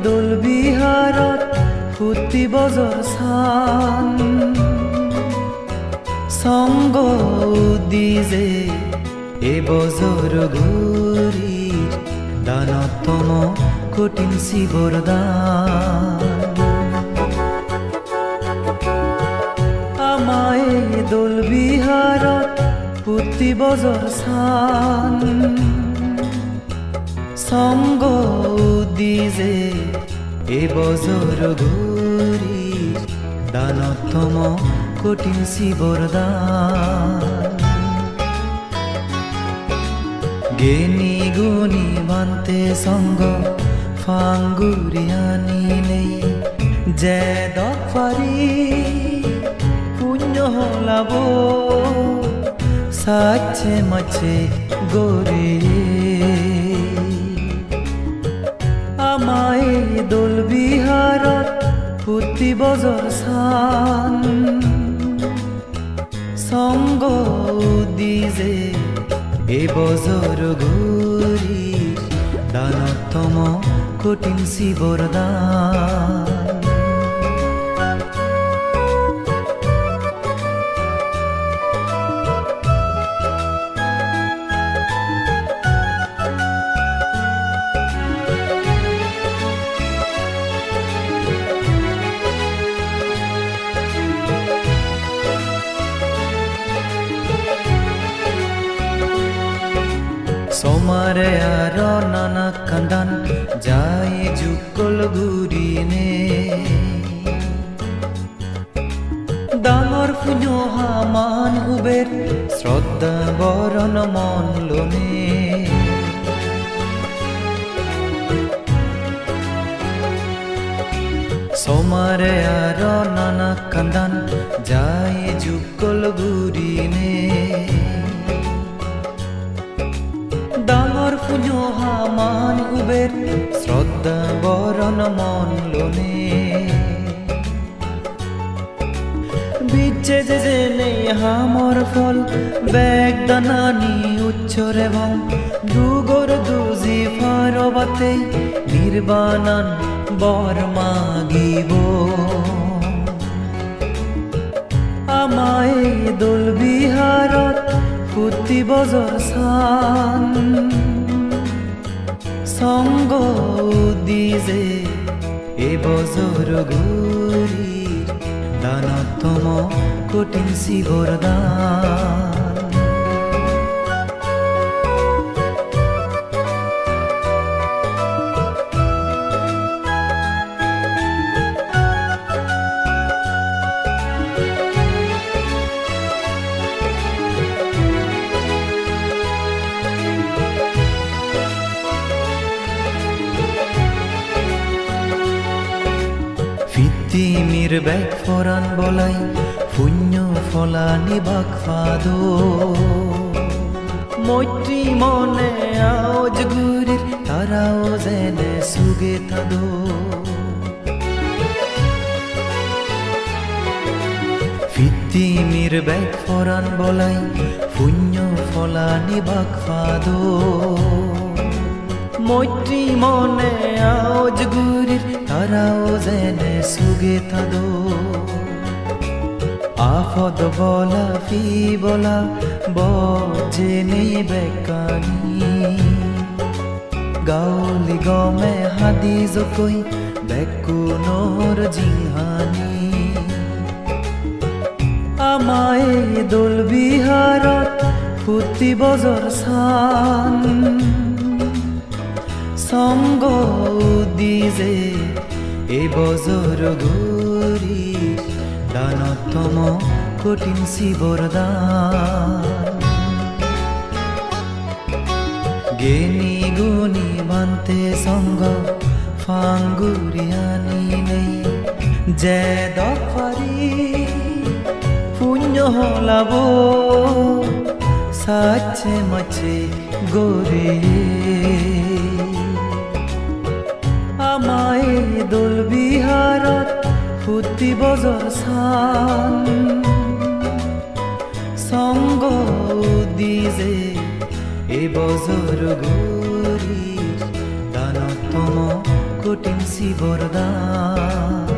দোল বিহাৰত ফুটি বজৰ চান সঙ্গ দিজে এ বজর ঘুরির দানতম কঠিন শিবর দান আমায় দোল বিহাৰত ফুটি বজর চান সঙ্গ দিজে এ বজর ঘুরির দানতম কঠিন শিবর দান জ্ঞানী গুণী বান্তে সঙ্গ ফাঙ্গুরিয়ানি নেই যে দফারি পুণ্য হলাব সাচ্ছে মাছে গরে আমায় দোল বিহাৰত ফুটি বজর চান সঙ্গ দিজে এ বজর ঘুরি দানতম কঠিন শিবর দান সোমারে আর নানা কান্দান যায় যুগল ঘুরিনে ডাঙর ফুഞ്ഞো হামান উবের শ্রদ্ধা বরণ মন লোনে সোমারে আর নানা কান্দান যায় যুগল ঘুরিনে ডাঙর ফুഞ്ഞো হামান উবের শ্রদ্ধা বরণ মন লোনে বিচ্ছে যে নেই হামর ফল বেগ দানানি উচ্চর এবং দুগর দুজি ফারবাতে নির্বাণান বর মাগিব আমায় দোল বিহাৰত ফুটি বজর চান সঙ্গ দিজে এ বজর ঘুরি দানতম কঠিন শিবর দান তিমির বেগ ফরান বলাই পুণ্য ফলানি বাক ফাদো মৈত্রী মনে আওজ গুরির তারাও জেনে সুগে তাদো তিমির বেগ ফরান বলাই পুণ্য ফলানি বাক ফাদো মৈত্রী মনে আওজ গুরির তারাও জেনে সুগে তাদো আফদ বলা ফি বলা বজেনে বেকানি গাউলি গমে হাদি জকই বেকুনোর জিহানি আমায় দোল বিহাৰত ফুটি বজর চান সঙ্গ দিজে এ বজর ঘুরি দানতম কঠিন শিবর দান জ্ঞানী গুণী বান্তে সঙ্গ ফাঙ্গুরিয়ানি নেই যে দফারি পুণ্য হলাব সাচ্ছে মাছে গরে আমায় দোল বিহাৰত ফুটি বজর চান সঙ্গ দিজে এ বজর ঘুরি দানতম কঠিন দিছি বরদান।